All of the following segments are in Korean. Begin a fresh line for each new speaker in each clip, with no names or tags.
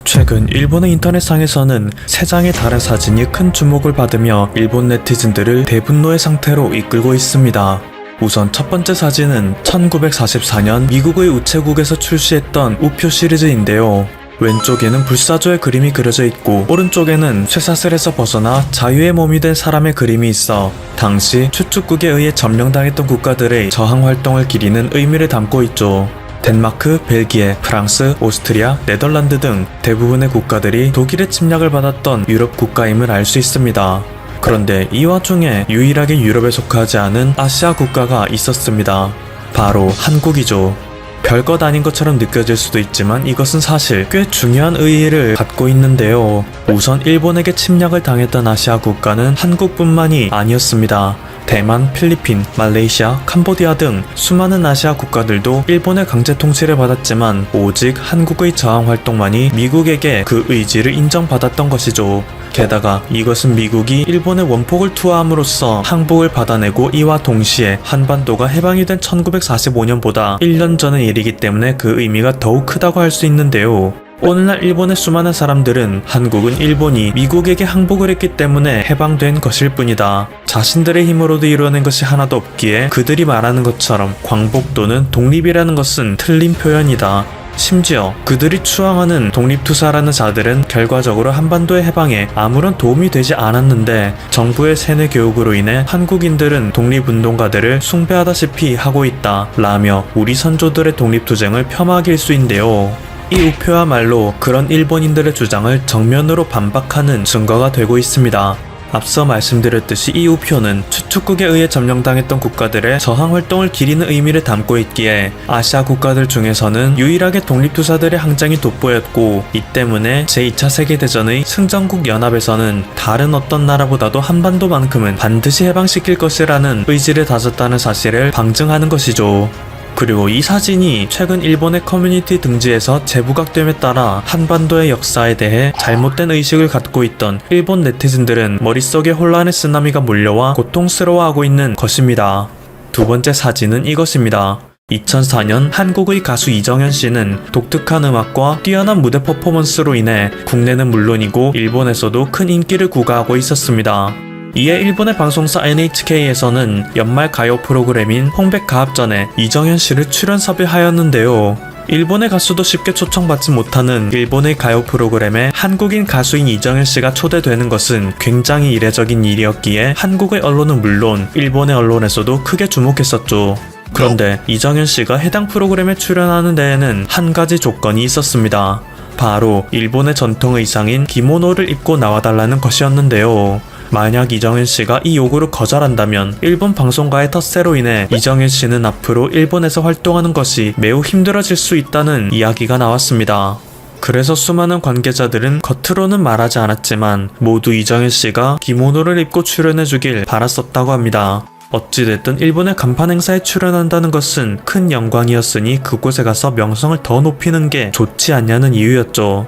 최근 일본의 인터넷상에서는 세 장의 다른 사진이 큰 주목을 받으며 일본 네티즌들을 대분노의 상태로 이끌고 있습니다. 우선 첫 번째 사진은 1944년 미국의 우체국에서 출시했던 우표 시리즈인데요. 왼쪽에는 불사조의 그림이 그려져 있고 오른쪽에는 쇠사슬에서 벗어나 자유의 몸이 된 사람의 그림이 있어 당시 추축국에 의해 점령당했던 국가들의 저항 활동을 기리는 의미를 담고 있죠. 덴마크, 벨기에, 프랑스, 오스트리아, 네덜란드 등 대부분의 국가들이 독일의 침략을 받았던 유럽 국가임을 알 수 있습니다. 그런데 이 와중에 유일하게 유럽에 속하지 않은 아시아 국가가 있었습니다. 바로 한국이죠. 별것 아닌 것처럼 느껴질 수도 있지만 이것은 사실 꽤 중요한 의의를 갖고 있는데요. 우선 일본에게 침략을 당했던 아시아 국가는 한국뿐만이 아니었습니다. 대만, 필리핀, 말레이시아, 캄보디아 등 수많은 아시아 국가들도 일본의 강제 통치를 받았지만 오직 한국의 저항 활동만이 미국에게 그 의지를 인정받았던 것이죠. 게다가 이것은 미국이 일본의 원폭을 투하함으로써 항복을 받아내고 이와 동시에 한반도가 해방이 된 1945년보다 1년 전의 일이기 때문에 그 의미가 더욱 크다고 할 수 있는데요. 오늘날 일본의 수많은 사람들은 한국은 일본이 미국에게 항복을 했기 때문에 해방된 것일 뿐이다. 자신들의 힘으로도 이루어낸 것이 하나도 없기에 그들이 말하는 것처럼 광복 또는 독립이라는 것은 틀린 표현이다. 심지어 그들이 추앙하는 독립투사라는 자들은 결과적으로 한반도의 해방에 아무런 도움이 되지 않았는데 정부의 세뇌 교육으로 인해 한국인들은 독립운동가들을 숭배하다시피 하고 있다 라며 우리 선조들의 독립투쟁을 폄하하기 일쑤인데요. 이 우표야말로 그런 일본인들의 주장을 정면으로 반박하는 증거가 되고 있습니다. 앞서 말씀드렸듯이 이 우표는 추축국에 의해 점령당했던 국가들의 저항활동을 기리는 의미를 담고 있기에 아시아 국가들 중에서는 유일하게 독립투사들의 항쟁이 돋보였고 이 때문에 제2차 세계대전의 승전국 연합에서는 다른 어떤 나라보다도 한반도만큼은 반드시 해방시킬 것이라는 의지를 다졌다는 사실을 방증하는 것이죠. 그리고 이 사진이 최근 일본의 커뮤니티 등지에서 재부각됨에 따라 한반도의 역사에 대해 잘못된 의식을 갖고 있던 일본 네티즌들은 머릿속에 혼란의 쓰나미가 몰려와 고통스러워하고 있는 것입니다. 두 번째 사진은 이것입니다. 2004년 한국의 가수 이정현 씨는 독특한 음악과 뛰어난 무대 퍼포먼스로 인해 국내는 물론이고 일본에서도 큰 인기를 구가하고 있었습니다. 이에 일본의 방송사 NHK에서는 연말 가요 프로그램인 홍백가합전에 이정현 씨를 출연 섭외하였는데요. 일본의 가수도 쉽게 초청받지 못하는 일본의 가요 프로그램에 한국인 가수인 이정현 씨가 초대되는 것은 굉장히 이례적인 일이었기에 한국의 언론은 물론 일본의 언론에서도 크게 주목했었죠. 그런데 이정현 씨가 해당 프로그램에 출연하는 데에는 한 가지 조건이 있었습니다. 바로 일본의 전통 의상인 기모노를 입고 나와달라는 것이었는데요. 만약 이정현 씨가 이 요구를 거절한다면 일본 방송가의 텃세로 인해 이정현 씨는 앞으로 일본에서 활동하는 것이 매우 힘들어질 수 있다는 이야기가 나왔습니다. 그래서 수많은 관계자들은 겉으로는 말하지 않았지만 모두 이정현 씨가 기모노를 입고 출연해주길 바랐었다고 합니다. 어찌됐든 일본의 간판 행사에 출연한다는 것은 큰 영광이었으니 그곳에 가서 명성을 더 높이는 게 좋지 않냐는 이유였죠.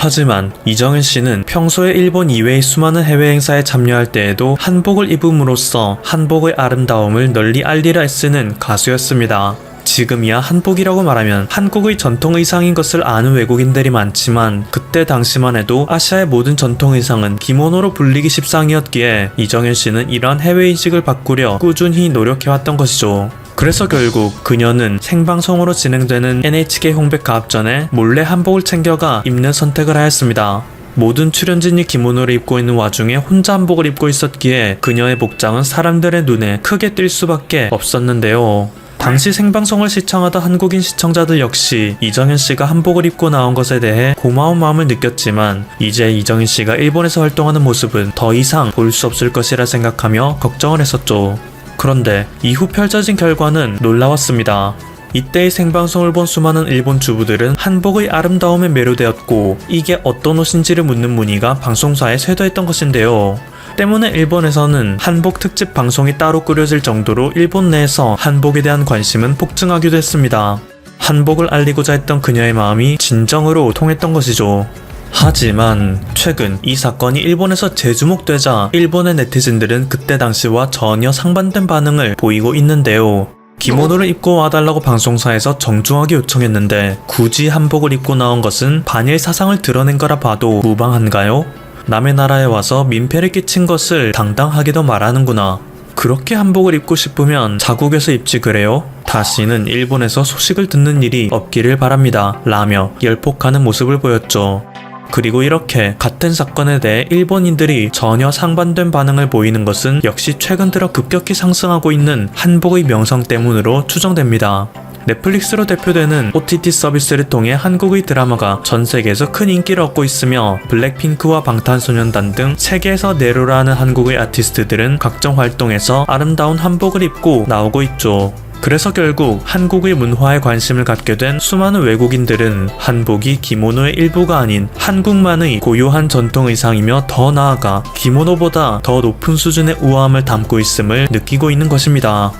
하지만 이정현 씨는 평소에 일본 이외의 수많은 해외 행사에 참여할 때에도 한복을 입음으로써 한복의 아름다움을 널리 알리려 애쓰는 가수였습니다. 지금이야 한복이라고 말하면 한국의 전통 의상인 것을 아는 외국인들이 많지만 그때 당시만 해도 아시아의 모든 전통 의상은 기모노로 불리기 십상이었기에 이정현 씨는 이러한 해외 인식을 바꾸려 꾸준히 노력해왔던 것이죠. 그래서 결국 그녀는 생방송으로 진행되는 NHK 홍백가합전에 몰래 한복을 챙겨가 입는 선택을 하였습니다. 모든 출연진이 기모노를 입고 있는 와중에 혼자 한복을 입고 있었기에 그녀의 복장은 사람들의 눈에 크게 띌 수밖에 없었는데요. 당시 생방송을 시청하던 한국인 시청자들 역시 이정현 씨가 한복을 입고 나온 것에 대해 고마운 마음을 느꼈지만 이제 이정현 씨가 일본에서 활동하는 모습은 더 이상 볼 수 없을 것이라 생각하며 걱정을 했었죠. 그런데 이후 펼쳐진 결과는 놀라웠습니다. 이때의 생방송을 본 수많은 일본 주부들은 한복의 아름다움에 매료되었고 이게 어떤 옷인지를 묻는 문의가 방송사에 쇄도했던 것인데요. 때문에 일본에서는 한복 특집 방송이 따로 꾸려질 정도로 일본 내에서 한복에 대한 관심은 폭증하기도 했습니다. 한복을 알리고자 했던 그녀의 마음이 진정으로 통했던 것이죠. 하지만 최근 이 사건이 일본에서 재주목되자 일본의 네티즌들은 그때 당시와 전혀 상반된 반응을 보이고 있는데요. 기모노를 입고 와달라고 방송사에서 정중하게 요청했는데 굳이 한복을 입고 나온 것은 반일 사상을 드러낸 거라 봐도 무방한가요? 남의 나라에 와서 민폐를 끼친 것을 당당하게도 말하는구나. 그렇게 한복을 입고 싶으면 자국에서 입지 그래요? 다시는 일본에서 소식을 듣는 일이 없기를 바랍니다. 라며 열폭하는 모습을 보였죠. 그리고 이렇게 같은 사건에 대해 일본인들이 전혀 상반된 반응을 보이는 것은 역시 최근 들어 급격히 상승하고 있는 한복의 명성 때문으로 추정됩니다. 넷플릭스로 대표되는 OTT 서비스를 통해 한국의 드라마가 전 세계에서 큰 인기를 얻고 있으며 블랙핑크와 방탄소년단 등 세계에서 내로라는 한국의 아티스트들은 각종 활동에서 아름다운 한복을 입고 나오고 있죠. 그래서 결국 한국의 문화에 관심을 갖게 된 수많은 외국인들은 한복이 기모노의 일부가 아닌 한국만의 고유한 전통 의상이며 더 나아가 기모노보다 더 높은 수준의 우아함을 담고 있음을 느끼고 있는 것입니다.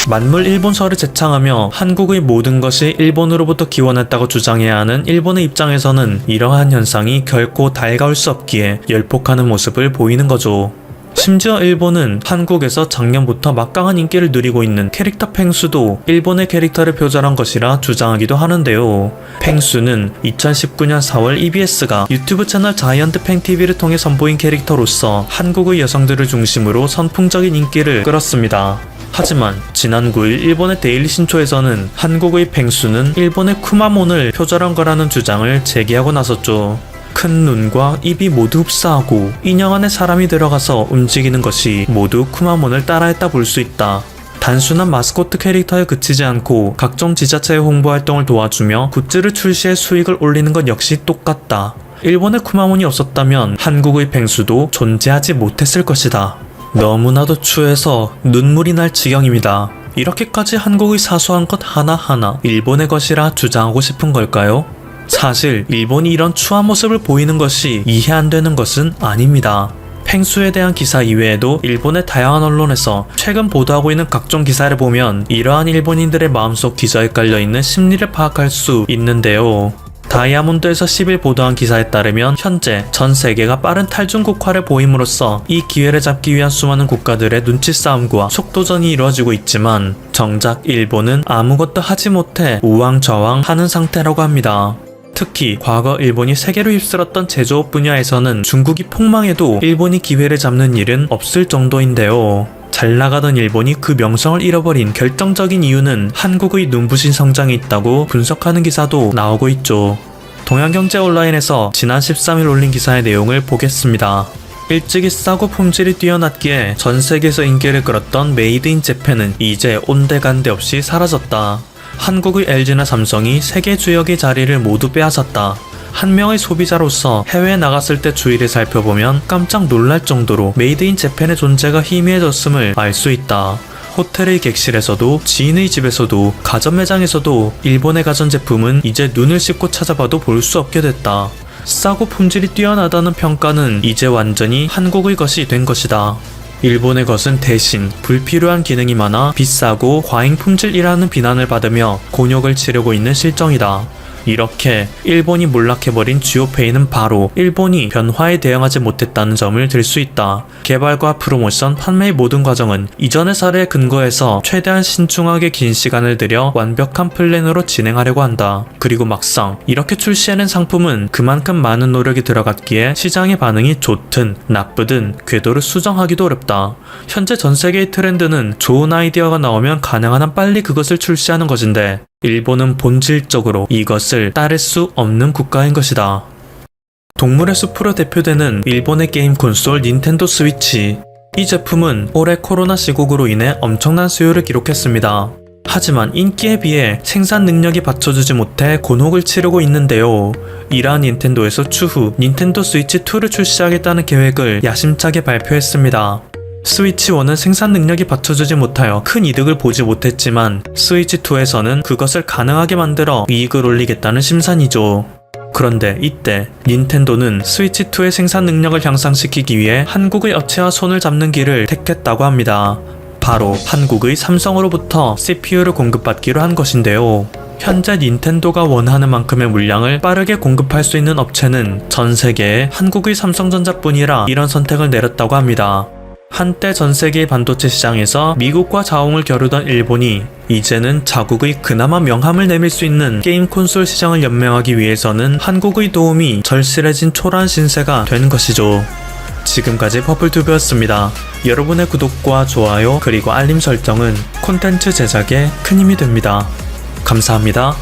만물 일본서를 제창하며 한국의 모든 것이 일본으로부터 기원했다고 주장해야 하는 일본의 입장에서는 이러한 현상이 결코 달가울 수 없기에 열폭하는 모습을 보이는 거죠. 심지어 일본은 한국에서 작년부터 막강한 인기를 누리고 있는 캐릭터 펭수도 일본의 캐릭터를 표절한 것이라 주장하기도 하는데요. 펭수는 2019년 4월 EBS가 유튜브 채널 자이언트 팽TV를 통해 선보인 캐릭터로서 한국의 여성들을 중심으로 선풍적인 인기를 끌었습니다. 하지만 지난 9일 일본의 데일리 신초에서는 한국의 펭수는 일본의 쿠마몬을 표절한 거라는 주장을 제기하고 나섰죠. 큰 눈과 입이 모두 흡사하고 인형 안에 사람이 들어가서 움직이는 것이 모두 쿠마몬을 따라했다 볼 수 있다. 단순한 마스코트 캐릭터에 그치지 않고 각종 지자체의 홍보 활동을 도와주며 굿즈를 출시해 수익을 올리는 것 역시 똑같다. 일본의 쿠마몬이 없었다면 한국의 펭수도 존재하지 못했을 것이다. 너무나도 추해서 눈물이 날 지경입니다. 이렇게까지 한국의 사소한 것 하나하나 일본의 것이라 주장하고 싶은 걸까요? 사실 일본이 이런 추한 모습을 보이는 것이 이해 안 되는 것은 아닙니다. 펭수에 대한 기사 이외에도 일본의 다양한 언론에서 최근 보도하고 있는 각종 기사를 보면 이러한 일본인들의 마음속 기저에 깔려있는 심리를 파악할 수 있는데요. 다이아몬드에서 10일 보도한 기사에 따르면 현재 전 세계가 빠른 탈중국화를 보임으로써 이 기회를 잡기 위한 수많은 국가들의 눈치 싸움과 속도전이 이루어지고 있지만 정작 일본은 아무것도 하지 못해 우왕좌왕하는 상태라고 합니다. 특히 과거 일본이 세계로 휩쓸었던 제조업 분야에서는 중국이 폭망해도 일본이 기회를 잡는 일은 없을 정도인데요. 잘 나가던 일본이 그 명성을 잃어버린 결정적인 이유는 한국의 눈부신 성장에 있다고 분석하는 기사도 나오고 있죠. 동양경제 온라인에서 지난 13일 올린 기사의 내용을 보겠습니다. 일찍이 싸고 품질이 뛰어났기에 전 세계에서 인기를 끌었던 메이드 인 재팬은 이제 온데간데 없이 사라졌다. 한국의 LG나 삼성이 세계 주역의 자리를 모두 빼앗았다. 한 명의 소비자로서 해외에 나갔을 때 주위를 살펴보면 깜짝 놀랄 정도로 메이드 인 재팬의 존재가 희미해졌음을 알 수 있다. 호텔의 객실에서도 지인의 집에서도 가전 매장에서도 일본의 가전제품은 이제 눈을 씻고 찾아봐도 볼 수 없게 됐다. 싸고 품질이 뛰어나다는 평가는 이제 완전히 한국의 것이 된 것이다. 일본의 것은 대신 불필요한 기능이 많아 비싸고 과잉 품질이라는 비난을 받으며 곤욕을 치르고 있는 실정이다. 이렇게 일본이 몰락해버린 지오페이는 바로 일본이 변화에 대응하지 못했다는 점을 들 수 있다. 개발과 프로모션, 판매의 모든 과정은 이전의 사례에 근거해서 최대한 신중하게 긴 시간을 들여 완벽한 플랜으로 진행하려고 한다. 그리고 막상 이렇게 출시해낸 상품은 그만큼 많은 노력이 들어갔기에 시장의 반응이 좋든 나쁘든 궤도를 수정하기도 어렵다. 현재 전 세계의 트렌드는 좋은 아이디어가 나오면 가능한 한 빨리 그것을 출시하는 것인데 일본은 본질적으로 이것을 따를 수 없는 국가인 것이다. 동물의 숲으로 대표되는 일본의 게임 콘솔 닌텐도 스위치. 이 제품은 올해 코로나 시국으로 인해 엄청난 수요를 기록했습니다. 하지만 인기에 비해 생산 능력이 받쳐주지 못해 곤혹을 치르고 있는데요. 이러한 닌텐도에서 추후 닌텐도 스위치 2를 출시하겠다는 계획을 야심차게 발표했습니다. 스위치1은 생산 능력이 받쳐주지 못하여 큰 이득을 보지 못했지만 스위치2에서는 그것을 가능하게 만들어 이익을 올리겠다는 심산이죠. 그런데 이때 닌텐도는 스위치2의 생산 능력을 향상시키기 위해 한국의 업체와 손을 잡는 길을 택했다고 합니다. 바로 한국의 삼성으로부터 CPU를 공급받기로 한 것인데요. 현재 닌텐도가 원하는 만큼의 물량을 빠르게 공급할 수 있는 업체는 전 세계에 한국의 삼성전자뿐이라 이런 선택을 내렸다고 합니다. 한때 전 세계 반도체 시장에서 미국과 자웅을 겨루던 일본이 이제는 자국의 그나마 명함을 내밀 수 있는 게임 콘솔 시장을 연명하기 위해서는 한국의 도움이 절실해진 초라한 신세가 된 것이죠. 지금까지 퍼플튜브였습니다. 여러분의 구독과 좋아요 그리고 알림 설정은 콘텐츠 제작에 큰 힘이 됩니다. 감사합니다.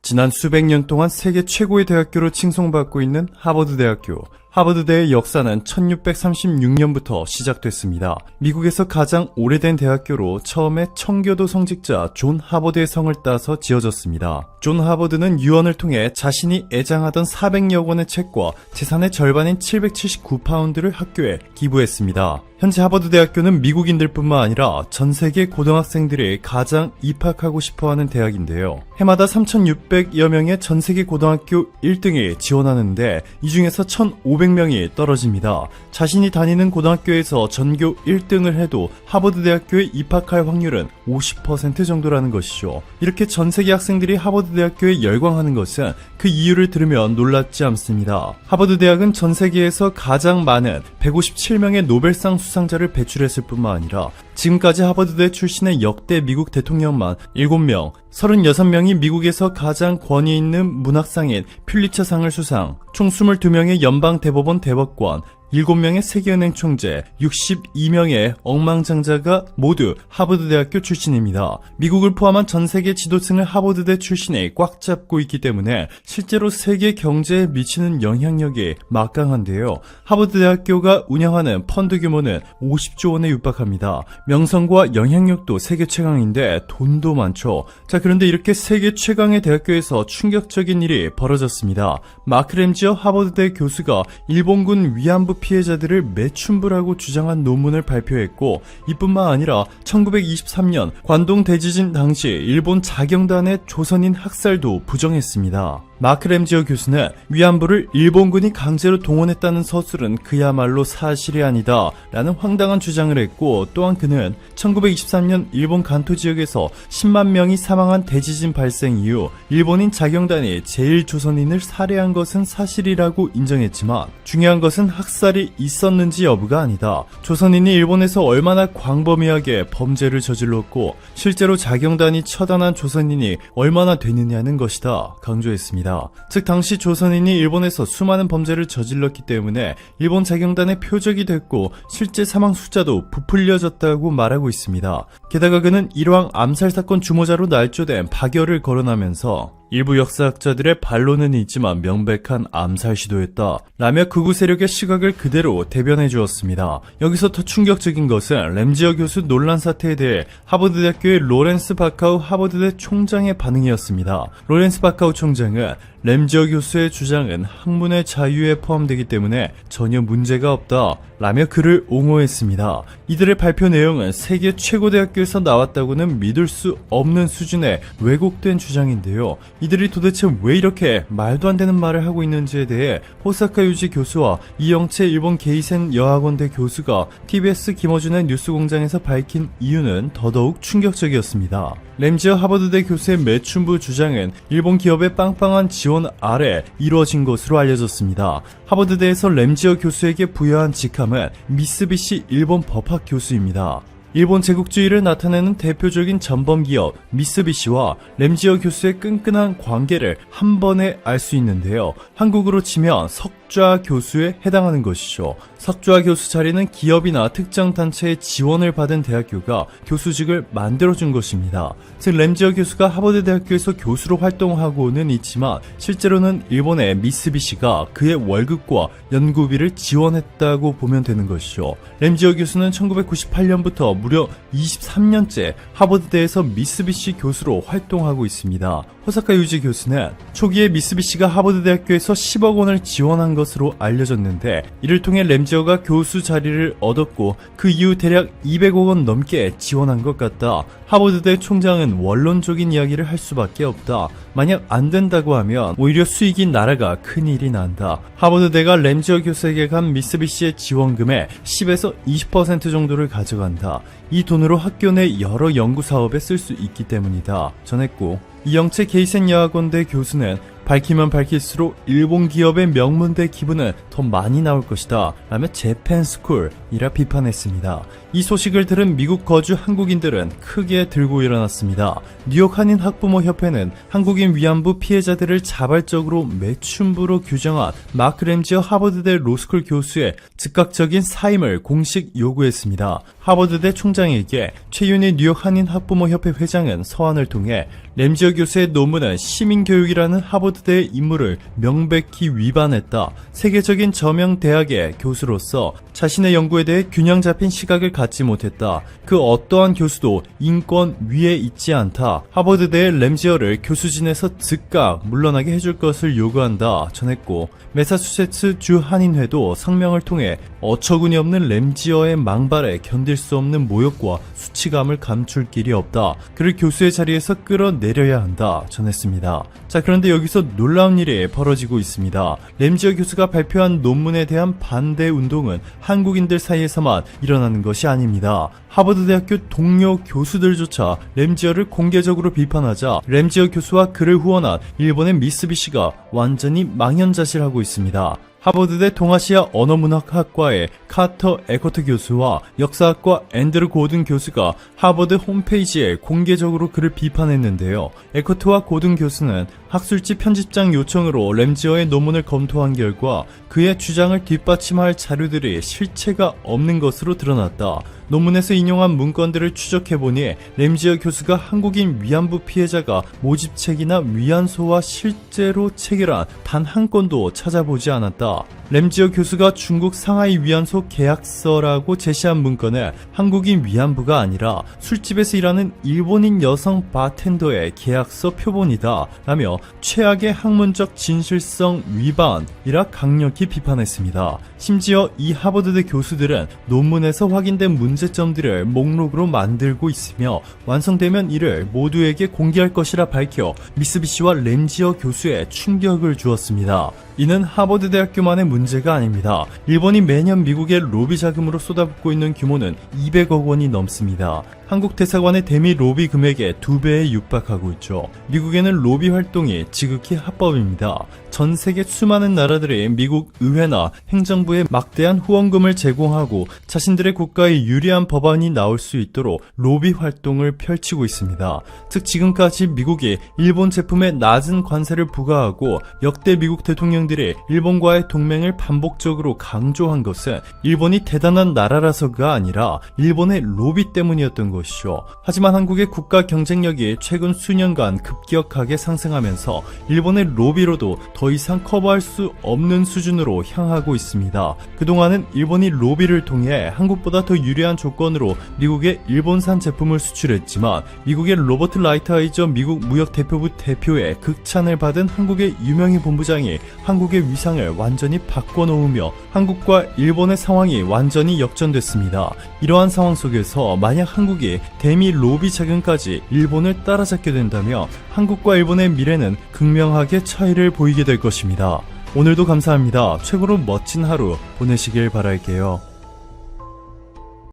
지난 수백 년 동안 세계 최고의 대학교로 칭송받고 있는 하버드대학교. 하버드대의 역사는 1636년부터 시작됐습니다. 미국에서 가장 오래된 대학교로 처음에 청교도 성직자 존 하버드의 성을 따서 지어졌습니다. 존 하버드는 유언을 통해 자신이 애장하던 400여 권의 책과 재산의 절반인 779파운드를 학교에 기부했습니다. 현재 하버드 대학교는 미국인들뿐만 아니라 전 세계 고등학생들이 가장 입학하고 싶어하는 대학인데요. 해마다 3,600여 명의 전 세계 고등학교 1등이 지원하는데 이 중에서 1,500명이 떨어집니다. 자신이 다니는 고등학교에서 전교 1등을 해도 하버드 대학교에 입학할 확률은 50% 정도라는 것이죠. 이렇게 전 세계 학생들이 하버드 대학교에 열광하는 것은 그 이유를 들으면 놀랍지 않습니다. 하버드 대학은 전 세계에서 가장 많은 157명의 노벨상 수상자를 배출했을 뿐만 아니라 지금까지 하버드대 출신의 역대 미국 대통령만 7명, 36명이 미국에서 가장 권위 있는 문학상인 퓰리처상을 수상, 총 22명의 연방 대법원 대법관, 7명의 세계은행 총재, 62명의 억망장자가 모두 하버드대학교 출신입니다. 미국을 포함한 전 세계 지도층을 하버드대 출신이 꽉 잡고 있기 때문에 실제로 세계 경제에 미치는 영향력이 막강한데요. 하버드대학교가 운영하는 펀드 규모는 50조 원에 육박합니다. 명성과 영향력도 세계 최강인데 돈도 많죠. 자, 그런데 이렇게 세계 최강의 대학교에서 충격적인 일이 벌어졌습니다. 마크 램지어 하버드대 교수가 일본군 위안부 피해자들을 매춘부라고 주장한 논문을 발표했고, 이뿐만 아니라 1923년 관동 대지진 당시 일본 자경단의 조선인 학살도 부정했습니다. 마크 램지어 교수는 위안부를 일본군이 강제로 동원했다는 서술은 그야말로 사실이 아니다 라는 황당한 주장을 했고, 또한 그는 1923년 일본 간토 지역에서 10만 명이 사망한 대지진 발생 이후 일본인 자경단이 제1조선인을 살해한 것은 사실이라고 인정했지만 중요한 것은 학살이 있었는지 여부가 아니다. 조선인이 일본에서 얼마나 광범위하게 범죄를 저질렀고 실제로 자경단이 처단한 조선인이 얼마나 되느냐는 것이다 강조했습니다. 즉 당시 조선인이 일본에서 수많은 범죄를 저질렀기 때문에 일본 자경단의 표적이 됐고 실제 사망 숫자도 부풀려졌다고 말하고 있습니다. 게다가 그는 일왕 암살사건 주모자로 날조된 박열을 거론하면서 일부 역사학자들의 반론은 있지만 명백한 암살 시도였다 라며 극우 세력의 시각을 그대로 대변해 주었습니다. 여기서 더 충격적인 것은 램지어 교수 논란 사태에 대해 하버드대학교의 로렌스 바카우 하버드대 총장의 반응이었습니다. 로렌스 바카우 총장은 램지어 교수의 주장은 학문의 자유에 포함되기 때문에 전혀 문제가 없다 라며 그를 옹호했습니다. 이들의 발표 내용은 세계 최고 대학교에서 나왔다고는 믿을 수 없는 수준의 왜곡된 주장인데요. 이들이 도대체 왜 이렇게 말도 안 되는 말을 하고 있는지에 대해 호사카 유지 교수와 이영채 일본 게이센 여학원대 교수가 TBS 김어준의 뉴스공장에서 밝힌 이유는 더더욱 충격적이었습니다. 램지어 하버드대 교수의 매춘부 주장은 일본 기업의 빵빵한 지원 아래 이루어진 것으로 알려졌습니다. 하버드대에서 램지어 교수에게 부여한 직함은 미쓰비시 일본 법학 교수입니다. 일본 제국주의를 나타내는 대표적인 전범기업 미쓰비시와 램지어 교수의 끈끈한 관계를 한 번에 알 수 있는데요. 한국으로 치면 석좌 교수에 해당하는 것이죠. 석좌 교수 자리는 기업이나 특정 단체의 지원을 받은 대학교가 교수직을 만들어준 것입니다. 즉 램지어 교수가 하버드 대학교에서 교수로 활동하고는 있지만 실제로는 일본의 미쓰비시가 그의 월급과 연구비를 지원했다고 보면 되는 것이죠. 램지어 교수는 1998년부터 무려 23년째 하버드대에서 미쓰비시 교수로 활동하고 있습니다. 호사카 유지 교수는 초기에 미쓰비시가 하버드 대학교에서 10억 원을 지원한 것으로 알려졌는데 이를 통해 램지어가 교수 자리를 얻었고 그 이후 대략 200억 원 넘게 지원한 것 같다. 하버드대 총장은 원론적인 이야기를 할 수밖에 없다. 만약 안 된다고 하면 오히려 수익인 나라가 큰일이 난다. 하버드대가 램지어 교수에게 간 미쓰비시의 지원금의 10에서 20% 정도를 가져간다. 이 돈으로 학교 내 여러 연구 사업에 쓸 수 있기 때문이다. 전했고, 이영채 게이센 여학원대 교수는 밝히면 밝힐수록 일본 기업의 명문대 기부는 더 많이 나올 것이다 라며 재팬스쿨이라 비판했습니다. 이 소식을 들은 미국 거주 한국인들은 크게 들고 일어났습니다. 뉴욕 한인 학부모 협회는 한국인 위안부 피해자들을 자발적으로 매춘부로 규정한 마크 램지어 하버드대 로스쿨 교수의 즉각적인 사임을 공식 요구했습니다. 하버드대 총장에게 최윤희 뉴욕 한인 학부모 협회 회장은 서한을 통해 램지어 교수의 논문은 시민교육이라는 하버드대의 임무를 명백히 위반했다. 세계적인 저명 대학의 교수로서 자신의 연구에 대해 균형 잡힌 시각을 갖지 못했다. 그 어떠한 교수도 인권 위에 있지 않다. 하버드대의 램지어를 교수진에서 즉각 물러나게 해줄 것을 요구한다 전했고, 매사추세츠 주 한인회도 성명을 통해 어처구니 없는 램지어의 망발에 견딜 수 없는 모욕과 수치감을 감출 길이 없다. 그를 교수의 자리에서 끌어내려야 한다 전했습니다. 자, 그런데 여기서 놀라운 일이 벌어지고 있습니다. 램지어 교수가 발표한 논문에 대한 반대 운동은 한국인들 사이에서만 일어나는 것이 아닙니다. 하버드대학교 동료 교수들조차 램지어를 공개적으로 비판하자 램지어 교수와 그를 후원한 일본의 미쓰비시가 완전히 망연자실하고 있습니다. 하버드대 동아시아 언어문학학과의 카터 에코트 교수와 역사학과 앤드루 고든 교수가 하버드 홈페이지에 공개적으로 그를 비판했는데요. 에코트와 고든 교수는 학술지 편집장 요청으로 램지어의 논문을 검토한 결과 그의 주장을 뒷받침할 자료들이 실체가 없는 것으로 드러났다. 논문에서 인용한 문건들을 추적해보니 램지어 교수가 한국인 위안부 피해자가 모집책이나 위안소와 실제로 체결한 단 한 건도 찾아보지 않았다. 램지어 교수가 중국 상하이 위안소 계약서라고 제시한 문건은 한국인 위안부가 아니라 술집에서 일하는 일본인 여성 바텐더의 계약서 표본이다 라며 최악의 학문적 진실성 위반이라 강력히 비판했습니다. 심지어 이 하버드대 교수들은 논문에서 확인된 문제점들을 목록으로 만들고 있으며 완성되면 이를 모두에게 공개할 것이라 밝혀 미쓰비시와 램지어 교수에 충격을 주었습니다. 이는 하버드 대학교만의 문제가 아닙니다. 일본이 매년 미국의 로비 자금으로 쏟아붓고 있는 규모는 200억 원이 넘습니다. 한국 대사관의 대미 로비 금액의 2배에 육박하고 있죠. 미국에는 로비 활동이 지극히 합법입니다. 전 세계 수많은 나라들이 미국 의회나 행정부에 막대한 후원금을 제공하고 자신들의 국가에 유리한 법안이 나올 수 있도록 로비 활동을 펼치고 있습니다. 즉 지금까지 미국이 일본 제품에 낮은 관세를 부과하고 역대 미국 대통령들이 일본과의 동맹을 반복적으로 강조한 것은 일본이 대단한 나라라서가 아니라 일본의 로비 때문이었던 것이죠. 하지만 한국의 국가 경쟁력이 최근 수년간 급격하게 상승하면서 일본의 로비로도 더 이상 커버할 수 없는 수준으로 향하고 있습니다. 그동안은 일본이 로비를 통해 한국보다 더 유리한 조건으로 미국에 일본산 제품을 수출했지만 미국의 로버트 라이트하이저 미국 무역대표부 대표의 극찬을 받은 한국의 유명희 본부장이 한국의 위상을 완전히 바꿔놓으며 한국과 일본의 상황이 완전히 역전됐습니다. 이러한 상황 속에서 만약 한국이 대미 로비 자금까지 일본을 따라잡게 된다면 한국과 일본의 미래는 극명하게 차이를 보이게 될 것입니다. 오늘도 감사합니다. 최고로 멋진 하루 보내시길 바랄게요.